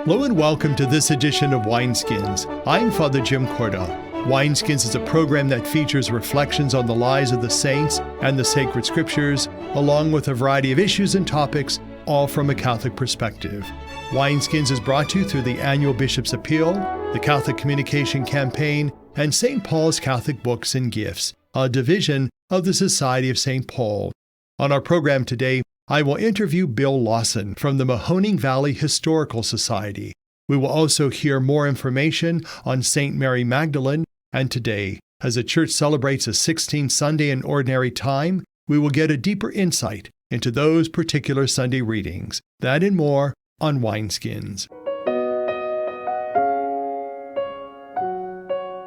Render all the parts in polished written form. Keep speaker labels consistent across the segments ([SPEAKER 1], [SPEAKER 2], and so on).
[SPEAKER 1] Hello and welcome to this edition of Wineskins. I'm Father Jim Korda. Wineskins is a program that features reflections on the lives of the saints and the sacred scriptures, along with a variety of issues and topics, all from a Catholic perspective. Wineskins is brought to you through the annual Bishop's Appeal, the Catholic Communication Campaign, and St. Paul's Catholic Books and Gifts, a division of the Society of St. Paul. On our program today, I will interview Bill Lawson from the Mahoning Valley Historical Society. We will also hear more information on St. Mary Magdalene, and today, as the Church celebrates a 16th Sunday in Ordinary Time, we will get a deeper insight into those particular Sunday readings. That and more on Wineskins.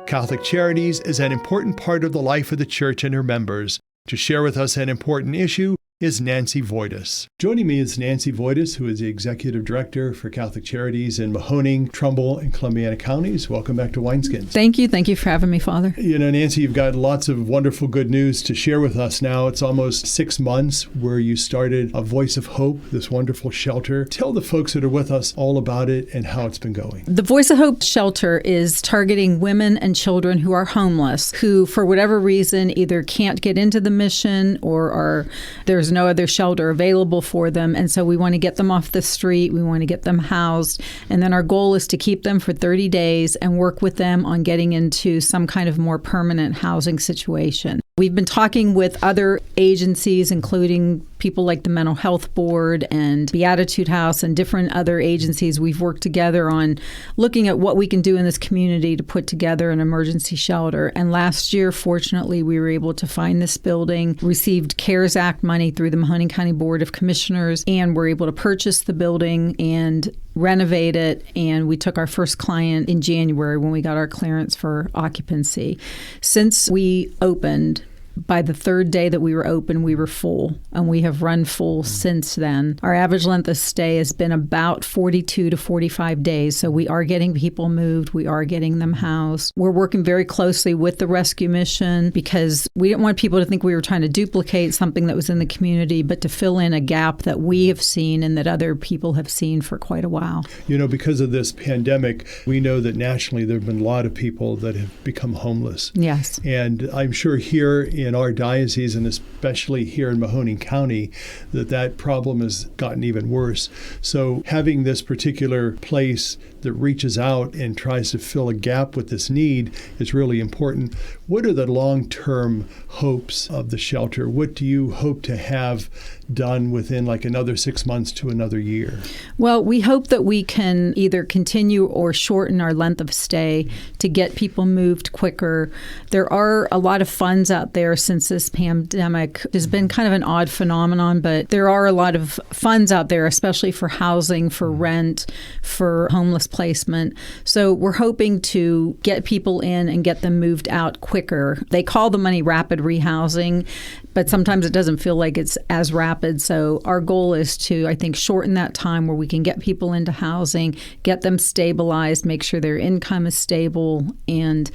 [SPEAKER 1] Catholic Charities is an important part of the life of the Church and her members. To share with us an important issue is Nancy Voitus. Joining me is Nancy Voitus, who is the Executive Director for Catholic Charities in Mahoning, Trumbull, and Columbiana counties. Welcome back to Wineskins.
[SPEAKER 2] Thank you. Thank you for having me, Father.
[SPEAKER 1] You know, Nancy, you've got lots of wonderful good news to share with us now. It's almost 6 months where you started A Voice of Hope, this wonderful shelter. Tell the folks that are with us all about it and how it's been going.
[SPEAKER 2] The Voice of Hope shelter is targeting women and children who are homeless, who for whatever reason either can't get into the mission or there's no other shelter available for them. And so we want to get them off the street. We want to get them housed. And then our goal is to keep them for 30 days and work with them on getting into some kind of more permanent housing situation. We've been talking with other agencies, including people like the Mental Health Board and Beatitude House and different other agencies. We've worked together on looking at what we can do in this community to put together an emergency shelter. And last year, fortunately, we were able to find this building, received CARES Act money through the Mahoning County Board of Commissioners, and were able to purchase the building and renovate it. And we took our first client in January when we got our clearance for occupancy. Since we opened, by the third day that we were open, we were full, and we have run full since then. Our average length of stay has been about 42 to 45 days, so we are getting people moved. We are getting them housed. We're working very closely with the rescue mission because we didn't want people to think we were trying to duplicate something that was in the community, but to fill in a gap that we have seen and that other people have seen for quite a while.
[SPEAKER 1] You know, because of this pandemic, we know that nationally there have been a lot of people that have become homeless.
[SPEAKER 2] Yes.
[SPEAKER 1] And I'm sure here in our diocese, and especially here in Mahoning County, that problem has gotten even worse. So having this particular place that reaches out and tries to fill a gap with this need is really important. What are the long-term hopes of the shelter? What do you hope to have done within like another 6 months to another year?
[SPEAKER 2] Well, we hope that we can either continue or shorten our length of stay to get people moved quicker. There are a lot of funds out there since this pandemic. It's been kind of an odd phenomenon, but there are a lot of funds out there, especially for housing, for rent, for homeless placement. So we're hoping to get people in and get them moved out quicker. They call the money rapid rehousing, but sometimes it doesn't feel like it's as rapid. So our goal is to, I think, shorten that time where we can get people into housing, get them stabilized, make sure their income is stable. And,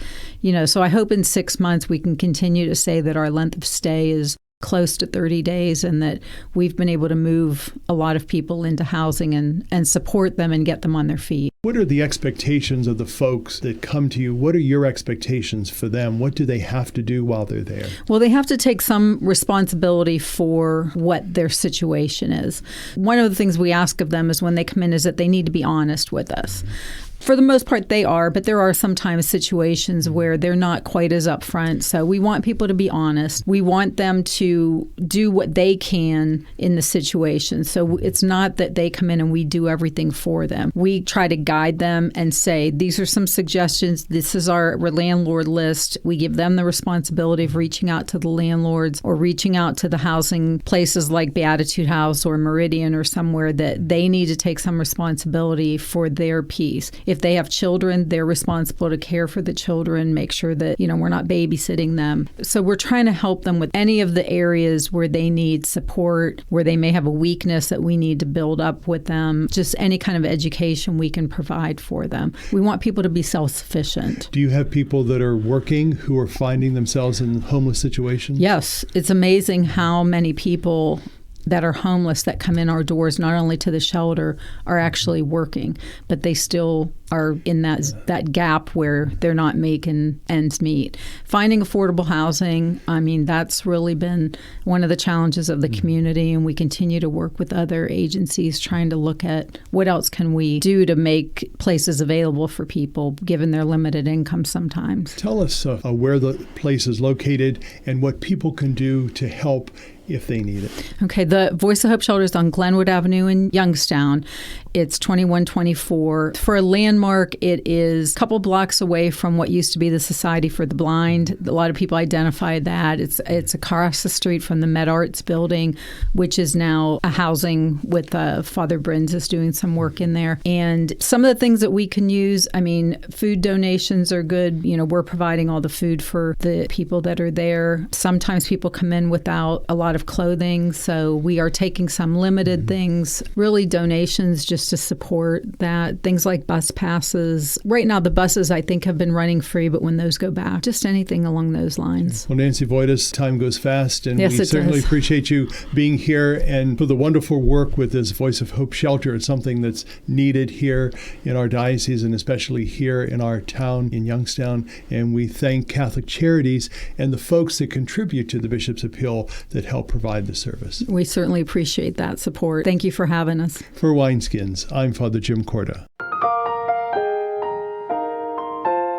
[SPEAKER 2] so I hope in 6 months we can continue to say that our length of stay is close to 30 days and that we've been able to move a lot of people into housing and support them and get them on their feet.
[SPEAKER 1] What are the expectations of the folks that come to you? What are your expectations for them? What do they have to do while they're there?
[SPEAKER 2] Well, they have to take some responsibility for what their situation is. One of the things we ask of them is when they come in is that they need to be honest with us. For the most part, they are, but there are sometimes situations where they're not quite as upfront. So we want people to be honest. We want them to do what they can in the situation. So it's not that they come in and we do everything for them. We try to guide them and say, these are some suggestions. This is our landlord list. We give them the responsibility of reaching out to the landlords or reaching out to the housing places like Beatitude House or Meridian or somewhere that they need to take some responsibility for their piece. If they have children, they're responsible to care for the children, make sure that, we're not babysitting them. So we're trying to help them with any of the areas where they need support, where they may have a weakness that we need to build up with them, just any kind of education we can provide for them. We want people to be self-sufficient.
[SPEAKER 1] Do you have people that are working who are finding themselves in homeless situations?
[SPEAKER 2] Yes. It's amazing how many people that are homeless that come in our doors, not only to the shelter, are actually working, but they still are in that gap where they're not making ends meet. Finding affordable housing, I mean, that's really been one of the challenges of the community, and we continue to work with other agencies trying to look at what else can we do to make places available for people, given their limited income sometimes.
[SPEAKER 1] Tell us where the place is located and what people can do to help if they need it.
[SPEAKER 2] Okay, the Voice of Hope Shelter is on Glenwood Avenue in Youngstown. It's 2124. For a landmark, it is a couple blocks away from what used to be the Society for the Blind. A lot of people identify that. It's across the street from the Med Arts building, which is now a housing with Father Brins is doing some work in there. And some of the things that we can use, I mean, food donations are good. You know, we're providing all the food for the people that are there. Sometimes people come in without a lot of clothing, so we are taking some limited things, really donations just to support that. Things like bus passes. Right now, the buses, I think, have been running free, but when those go back, just anything along those lines.
[SPEAKER 1] Well, Nancy Voitus, time goes fast, and
[SPEAKER 2] yes,
[SPEAKER 1] we certainly
[SPEAKER 2] does.
[SPEAKER 1] Appreciate you being here and for the wonderful work with this Voice of Hope Shelter. It's something that's needed here in our diocese and especially here in our town in Youngstown. And we thank Catholic Charities and the folks that contribute to the Bishop's Appeal that help provide the service.
[SPEAKER 2] We certainly appreciate that support. Thank you for having us.
[SPEAKER 1] For Wineskins, I'm Father Jim Korda.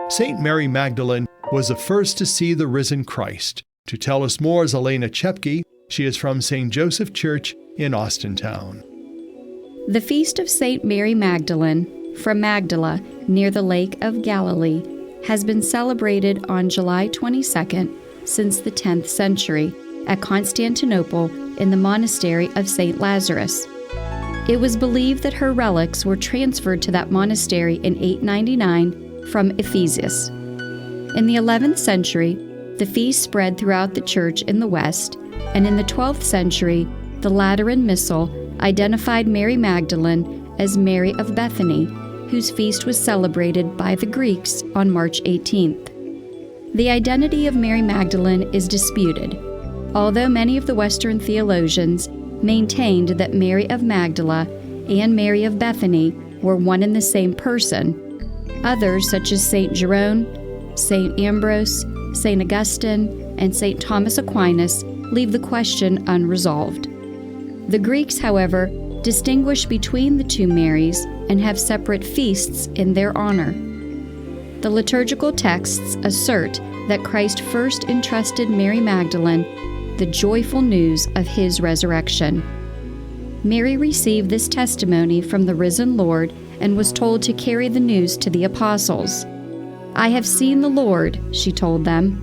[SPEAKER 1] St. Mary Magdalene was the first to see the risen Christ. To tell us more is Alaina Chepke. She is from St. Joseph Church in Austintown.
[SPEAKER 3] The Feast of St. Mary Magdalene, from Magdala, near the Lake of Galilee, has been celebrated on July 22nd since the 10th century at Constantinople in the monastery of St. Lazarus. It was believed that her relics were transferred to that monastery in 899 from Ephesus. In the 11th century, the feast spread throughout the church in the West, and in the 12th century, the Lateran Missal identified Mary Magdalene as Mary of Bethany, whose feast was celebrated by the Greeks on March 18th. The identity of Mary Magdalene is disputed, although many of the Western theologians maintained that Mary of Magdala and Mary of Bethany were one and the same person. Others, such as St. Jerome, St. Ambrose, St. Augustine, and St. Thomas Aquinas, leave the question unresolved. The Greeks, however, distinguish between the two Marys and have separate feasts in their honor. The liturgical texts assert that Christ first entrusted Mary Magdalene the joyful news of his resurrection. Mary received this testimony from the risen Lord and was told to carry the news to the apostles. "I have seen the Lord," she told them.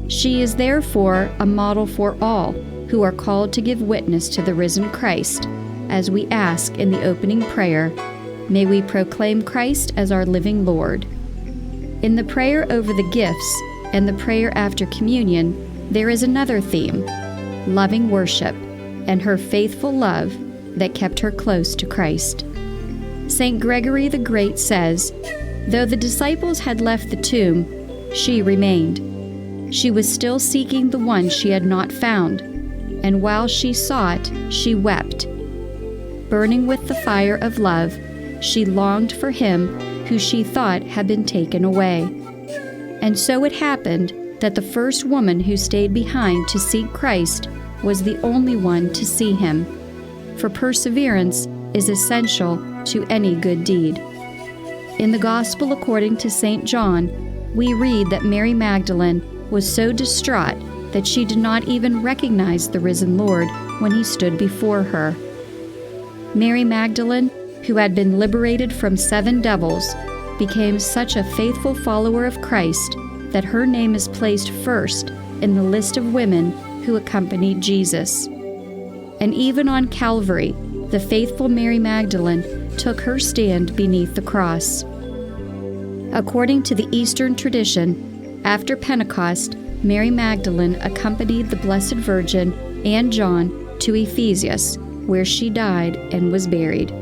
[SPEAKER 3] She is therefore a model for all who are called to give witness to the risen Christ, as we ask in the opening prayer, "May we proclaim Christ as our living Lord." In the prayer over the gifts and the prayer after communion, there is another theme, loving worship, and her faithful love that kept her close to Christ. St. Gregory the Great says, "Though the disciples had left the tomb, she remained. She was still seeking the one she had not found, and while she sought, she wept. Burning with the fire of love, she longed for him who she thought had been taken away. And so it happened that the first woman who stayed behind to seek Christ was the only one to see him, for perseverance is essential to any good deed." In the Gospel according to St. John, we read that Mary Magdalene was so distraught that she did not even recognize the risen Lord when he stood before her. Mary Magdalene, who had been liberated from 7 devils, became such a faithful follower of Christ that her name is placed first in the list of women who accompanied Jesus. And even on Calvary, the faithful Mary Magdalene took her stand beneath the cross. According to the Eastern tradition, after Pentecost, Mary Magdalene accompanied the Blessed Virgin and John to Ephesus, where she died and was buried.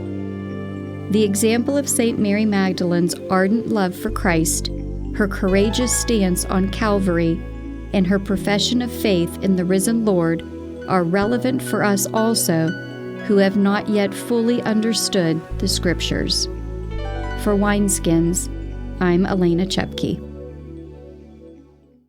[SPEAKER 3] The example of St. Mary Magdalene's ardent love for Christ, her courageous stance on Calvary, and her profession of faith in the risen Lord are relevant for us also who have not yet fully understood the Scriptures. For Wineskins, I'm Alaina Chepke.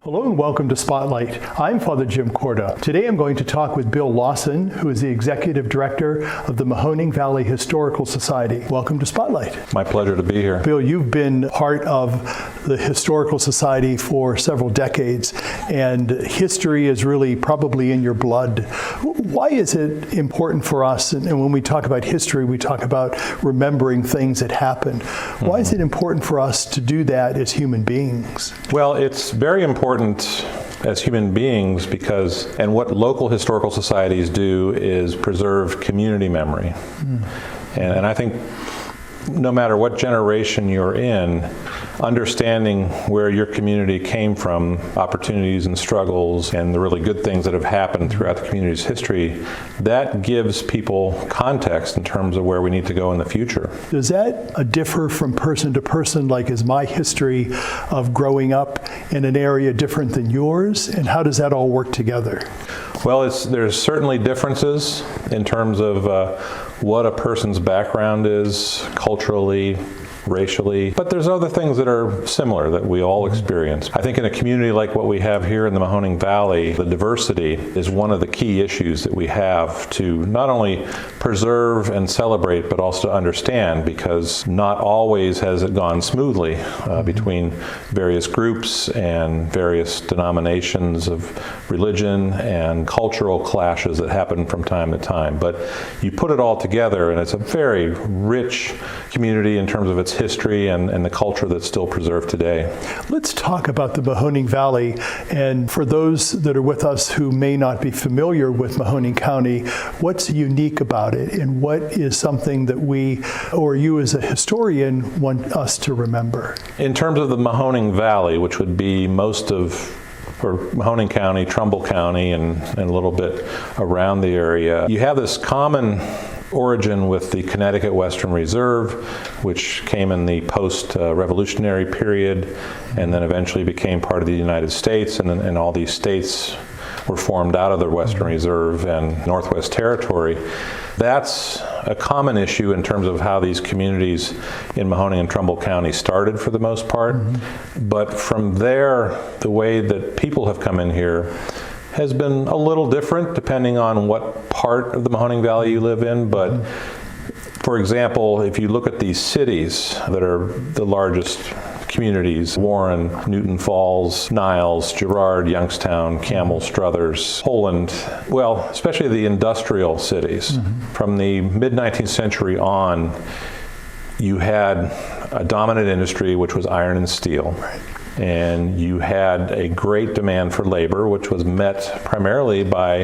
[SPEAKER 1] Hello and welcome to Spotlight. I'm Father Jim Korda. Today I'm going to talk with Bill Lawson, who is the Executive Director of the Mahoning Valley Historical Society. Welcome to Spotlight.
[SPEAKER 4] My pleasure to be here.
[SPEAKER 1] Bill, you've been part of the Historical Society for several decades, and history is really probably in your blood. Why is it important for us, and when we talk about history, we talk about remembering things that happened. Why is it important for us to do that as human beings?
[SPEAKER 4] Well, it's very important as human beings because, and what local historical societies do is preserve community memory. And I think no matter what generation you're in, understanding where your community came from, opportunities and struggles, and the really good things that have happened throughout the community's history, that gives people context in terms of where we need to go in the future.
[SPEAKER 1] Does that differ from person to person? Like, is my history of growing up in an area different than yours? And how does that all work together?
[SPEAKER 4] Well, there's certainly differences in terms of what a person's background is culturally, racially, but there's other things that are similar that we all experience. I think in a community like what we have here in the Mahoning Valley, the diversity is one of the key issues that we have to not only preserve and celebrate, but also to understand, because not always has it gone smoothly between various groups and various denominations of religion and cultural clashes that happen from time to time. But you put it all together and it's a very rich community in terms of its history and the culture that's still preserved today.
[SPEAKER 1] Let's talk about the Mahoning Valley. And for those that are with us who may not be familiar with Mahoning County, what's unique about it? And what is something that we, or you as a historian, want us to remember? In
[SPEAKER 4] terms of the Mahoning Valley, which would be most of Mahoning County, Trumbull County, and a little bit around the area, you have this common origin with the Connecticut Western Reserve, which came in the post-revolutionary period and then eventually became part of the United States, and all these states were formed out of the Western Reserve and Northwest Territory. That's a common issue in terms of how these communities in Mahoning and Trumbull County started for the most part. But from there, the way that people have come in here has been a little different depending on what part of the Mahoning Valley you live in. But for example, if you look at these cities that are the largest communities, Warren, Newton Falls, Niles, Girard, Youngstown, Campbell, Struthers, Poland, well, especially the industrial cities. From the mid-19th century on, you had a dominant industry, which was iron and steel. And you had a great demand for labor, which was met primarily by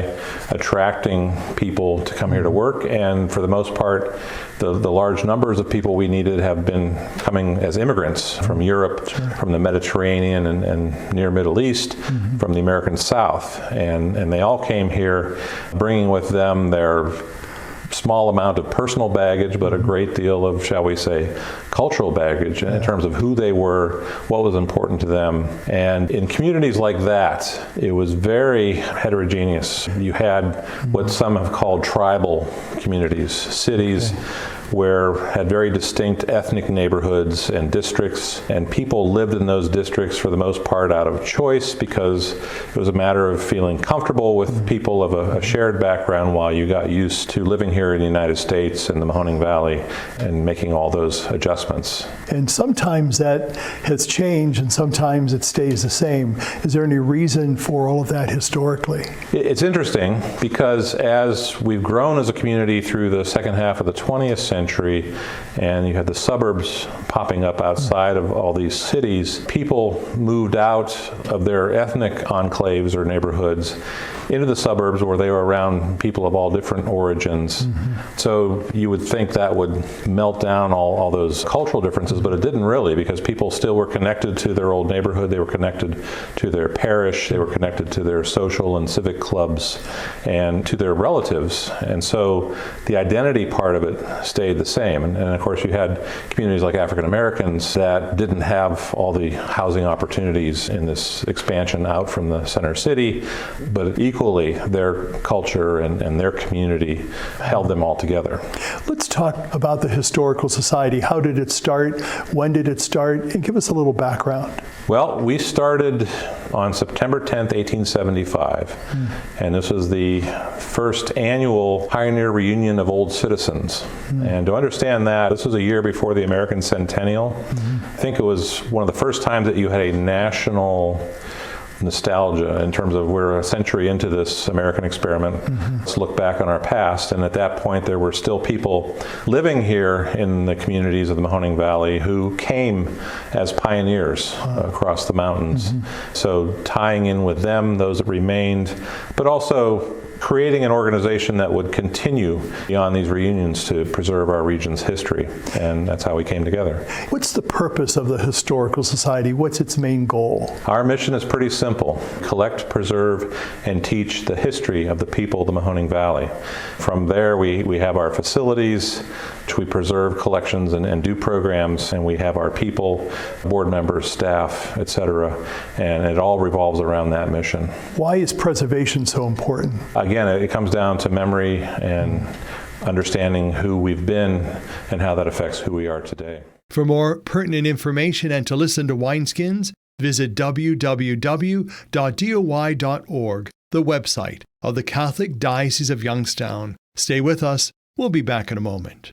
[SPEAKER 4] attracting people to come here to work. And for the most part, the large numbers of people we needed have been coming as immigrants from Europe, from the Mediterranean and near Middle East, from the American South. And they all came here bringing with them their small amount of personal baggage, but a great deal of, shall we say, cultural baggage in terms of who they were, what was important to them. And in communities like that, it was very heterogeneous. You had what some have called tribal communities, cities where had very distinct ethnic neighborhoods and districts, and people lived in those districts for the most part out of choice because it was a matter of feeling comfortable with people of a shared background while you got used to living here in the United States and the Mahoning Valley and making all those adjustments.
[SPEAKER 1] And sometimes that has changed and sometimes it stays the same. Is there any reason for all of that historically?
[SPEAKER 4] It's interesting because as we've grown as a community through the second half of the 20th century, and you had the suburbs popping up outside of all these cities, people moved out of their ethnic enclaves or neighborhoods into the suburbs where they were around people of all different origins. So you would think that would melt down all those cultural differences, but it didn't really, because people still were connected to their old neighborhood, they were connected to their parish, they were connected to their social and civic clubs, and to their relatives. And so the identity part of it stayed the same. And of course you had communities like African Americans that didn't have all the housing opportunities in this expansion out from the center city, but equally equally, their culture and their community held them all together.
[SPEAKER 5] Let's talk about the Historical Society. How did it start? When did it start? And give us a little background.
[SPEAKER 4] Well, we started on September 10th, 1875, and this was the first annual Pioneer Reunion of Old Citizens. And to understand that, this was a year before the American Centennial. I think it was one of the first times that you had a national nostalgia in terms of we're a century into this American experiment. Let's look back on our past, and at that point there were still people living here in the communities of the Mahoning Valley who came as pioneers across the mountains. So tying in with them, those that remained, but also creating an organization that would continue beyond these reunions to preserve our region's history, and that's how we came together.
[SPEAKER 5] What's the purpose of the Historical Society? What's its main goal?
[SPEAKER 4] Our mission is pretty simple: collect, preserve, and teach the history of the people of the Mahoning Valley. From there, we have our facilities, which we preserve collections and do programs, and we have our people, board members, staff, etc., and it all revolves around that mission.
[SPEAKER 5] Why is preservation so important?
[SPEAKER 4] Again, it comes down to memory and understanding who we've been and how that affects who we are today.
[SPEAKER 1] For more pertinent information and to listen to Wineskins, visit www.doi.org, the website of the Catholic Diocese of Youngstown. Stay with us. We'll be back in a moment.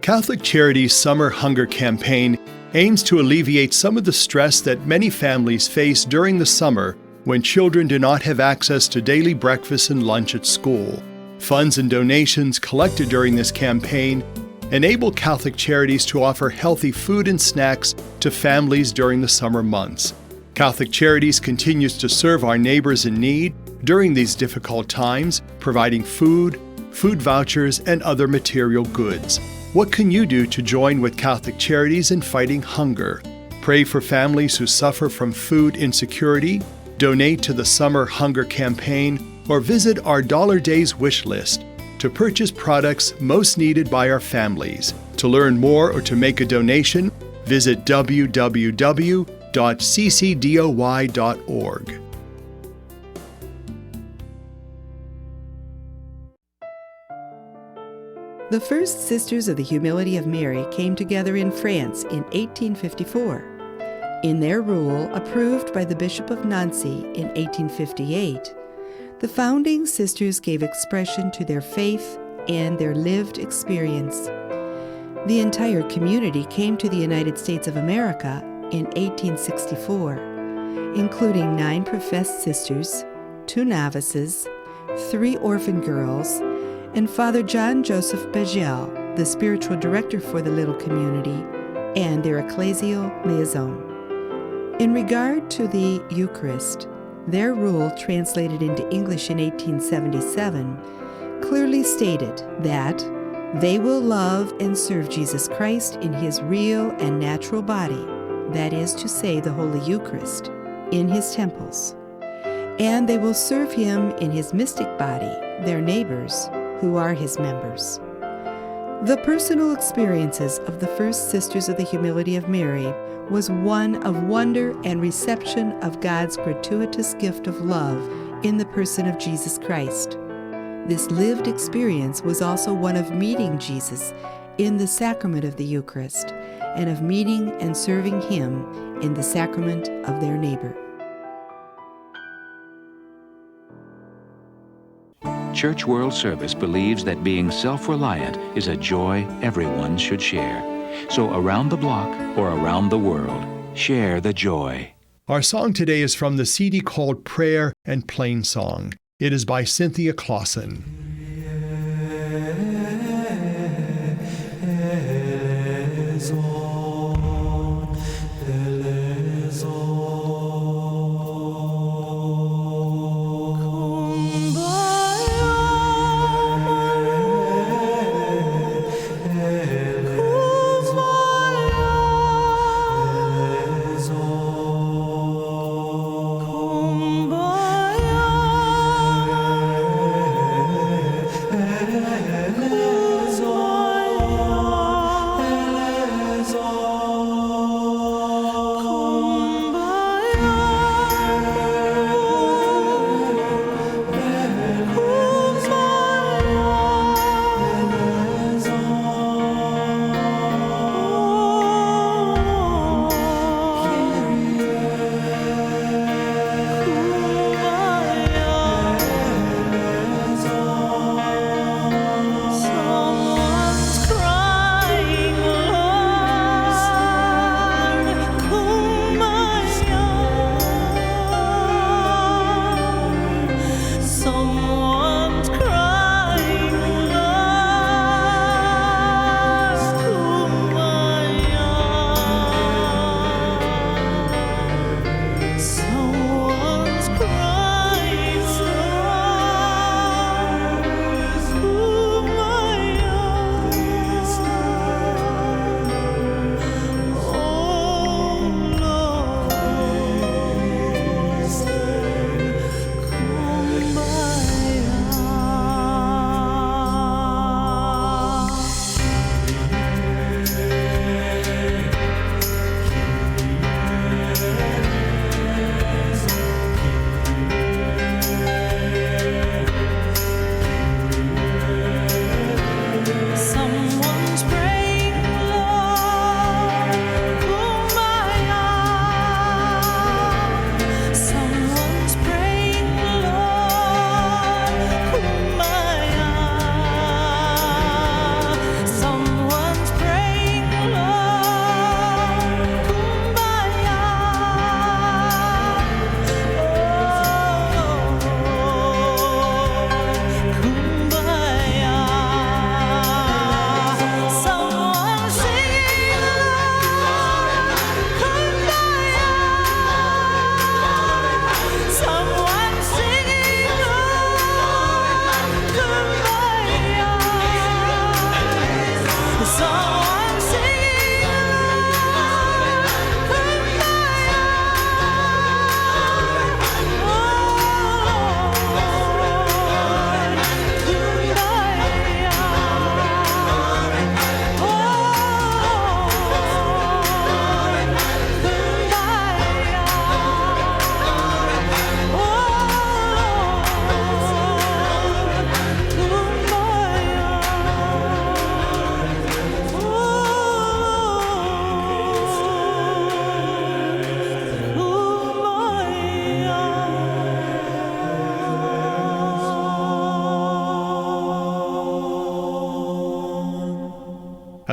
[SPEAKER 1] Catholic Charities' Summer Hunger Campaign aims to alleviate some of the stress that many families face during the summer when children do not have access to daily breakfast and lunch at school. Funds and donations collected during this campaign enable Catholic Charities to offer healthy food and snacks to families during the summer months. Catholic Charities continues to serve our neighbors in need during these difficult times, providing food, food vouchers, and other material goods. What can you do to join with Catholic Charities in fighting hunger? Pray for families who suffer from food insecurity, donate to the Summer Hunger Campaign, or visit our Dollar Days wish list to purchase products most needed by our families. To learn more or to make a donation, visit www.ccdoy.org.
[SPEAKER 6] The First Sisters of the Humility of Mary came together in France in 1854. In their rule, approved by the Bishop of Nancy in 1858, the founding sisters gave expression to their faith and their lived experience. The entire community came to the United States of America in 1864, including 9 professed sisters, 2 novices, 3 orphan girls, and Father John Joseph Begiel, the spiritual director for the little community, and their ecclesial liaison. In regard to the Eucharist, their rule, translated into English in 1877, clearly stated that they will love and serve Jesus Christ in his real and natural body, that is to say, the Holy Eucharist, in his temples, and they will serve him in his mystic body, their neighbors, who are his members. The personal experiences of the First Sisters of the Humility of Mary was one of wonder and reception of God's gratuitous gift of love in the person of Jesus Christ. This lived experience was also one of meeting Jesus in the sacrament of the Eucharist and of meeting and serving him in the sacrament of their neighbor.
[SPEAKER 7] Church World Service believes that being self-reliant is a joy everyone should share. So around the block or around the world, share the joy.
[SPEAKER 1] Our song today is from the CD called Prayer and Plainsong. It is by Cynthia Clawson.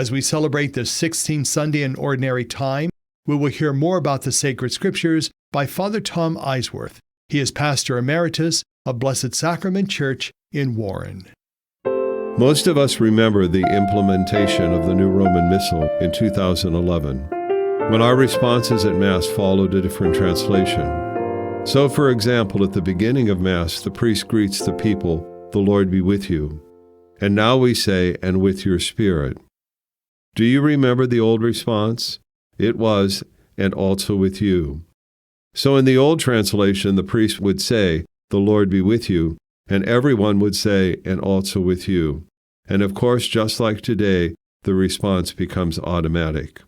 [SPEAKER 1] As we celebrate the 16th Sunday in Ordinary Time, we will hear more about the sacred scriptures by Father Tom Eisweirth. He is Pastor Emeritus of Blessed Sacrament Church in Warren.
[SPEAKER 8] Most of us remember the implementation of the new Roman Missal in 2011, when our responses at Mass followed a different translation. So, for example, at the beginning of Mass, the priest greets the people, "The Lord be with you." And now we say, "and with your spirit." Do you remember the old response? It was, "and also with you." So in the old translation, the priest would say, "The Lord be with you," and everyone would say, "and also with you." And of course, just like today, the response becomes automatic.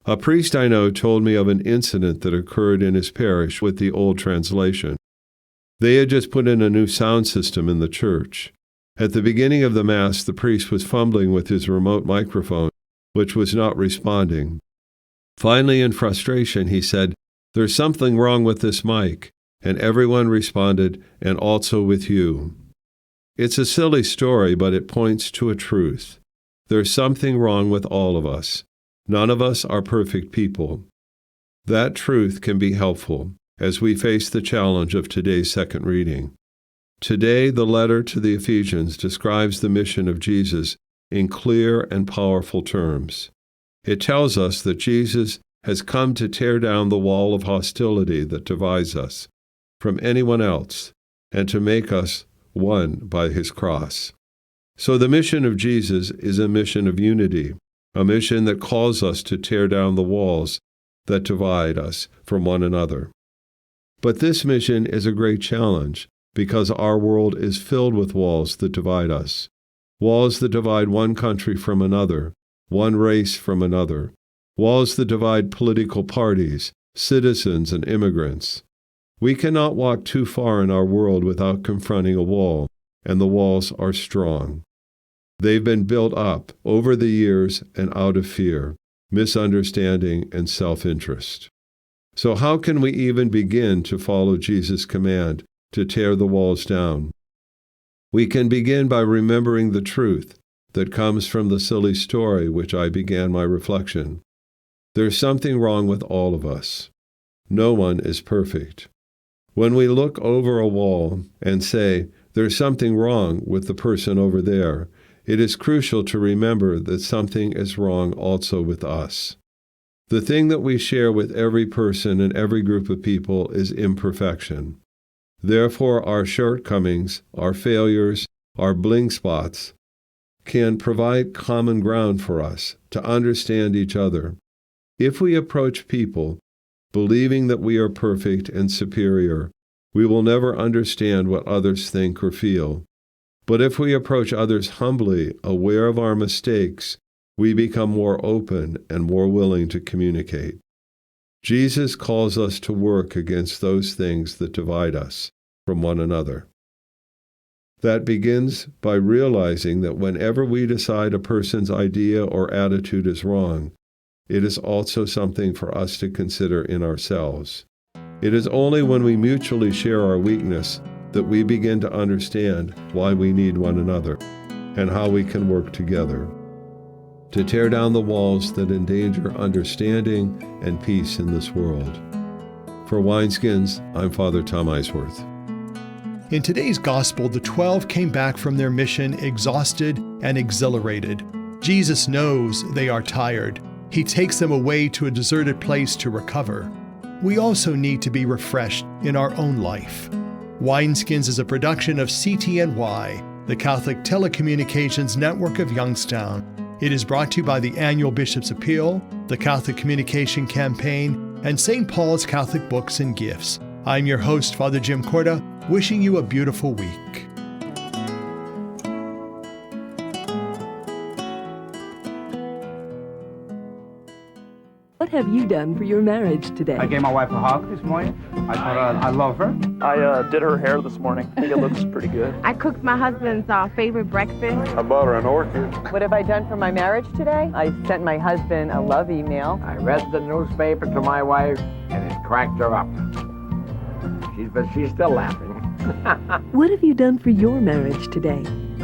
[SPEAKER 8] A priest I know told me of an incident that occurred in his parish with the old translation. They had just put in a new sound system in the church. At the beginning of the Mass, the priest was fumbling with his remote microphone, which was not responding. Finally, in frustration, he said, "There's something wrong with this mic," and everyone responded, "and also with you." It's a silly story, but it points to a truth. There's something wrong with all of us. None of us are perfect people. That truth can be helpful as we face the challenge of today's second reading. Today, the letter to the Ephesians describes the mission of Jesus in clear and powerful terms. It tells us that Jesus has come to tear down the wall of hostility that divides us from anyone else and to make us one by his cross. So the mission of Jesus is a mission of unity, a mission that calls us to tear down the walls that divide us from one another. But this mission is a great challenge because our world is filled with walls that divide us, walls that divide one country from another, one race from another, walls that divide political parties, citizens, and immigrants. We cannot walk too far in our world without confronting a wall, and the walls are strong. They've been built up over the years and out of fear, misunderstanding, and self-interest. So how can we even begin to follow Jesus' command to tear the walls down? We can begin by remembering the truth that comes from the silly story which I began my reflection. There's something wrong with all of us. No one is perfect. When we look over a wall and say, "There's something wrong with the person over there," it is crucial to remember that something is wrong also with us. The thing that we share with every person and every group of people is imperfection. Therefore, our shortcomings, our failures, our blind spots can provide common ground for us to understand each other. If we approach people believing that we are perfect and superior, we will never understand what others think or feel. But if we approach others humbly, aware of our mistakes, we become more open and more willing to communicate. Jesus calls us to work against those things that divide us from one another. That begins by realizing that whenever we decide a person's idea or attitude is wrong, it is also something for us to consider in ourselves. It is only when we mutually share our weakness that we begin to understand why we need one another and how we can work together to tear down the walls that endanger understanding and peace in this world. For Wineskins, I'm Father Tom Eisweirth.
[SPEAKER 1] In today's Gospel, the 12 came back from their mission exhausted and exhilarated. Jesus knows they are tired. He takes them away to a deserted place to recover. We also need to be refreshed in our own life. Wineskins is a production of CTNY, the Catholic Telecommunications Network of Youngstown. It is brought to you by the Annual Bishop's Appeal, the Catholic Communication Campaign, and St. Paul's Catholic Books and Gifts. I'm your host, Father Jim Korda, wishing you a beautiful week.
[SPEAKER 9] What have you done for your marriage today?
[SPEAKER 10] I gave my wife a hug this morning. I told her I love her.
[SPEAKER 11] I did her hair this morning. I think it looks pretty good.
[SPEAKER 12] I cooked my husband's favorite breakfast.
[SPEAKER 11] I bought her an orchid.
[SPEAKER 13] What have I done for my marriage today? I sent my husband a love email.
[SPEAKER 10] I read the newspaper to my wife, and it cracked her up. But she's still laughing.
[SPEAKER 9] What have you done for your marriage today?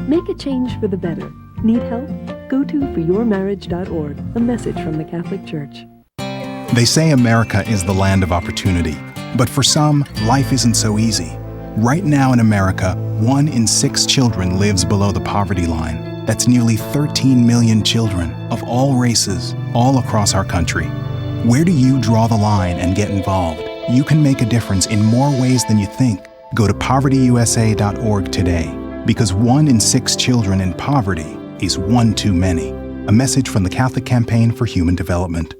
[SPEAKER 9] Make a change for the better. Need help? Go to foryourmarriage.org, a message from the Catholic Church.
[SPEAKER 14] They say America is the land of opportunity, but for some, life isn't so easy. Right now in America, 1 in 6 children lives below the poverty line. That's nearly 13 million children of all races, all across our country. Where do you draw the line and get involved? You can make a difference in more ways than you think. Go to povertyusa.org today, because 1 in 6 children in poverty is one too many. A message from the Catholic Campaign for Human Development.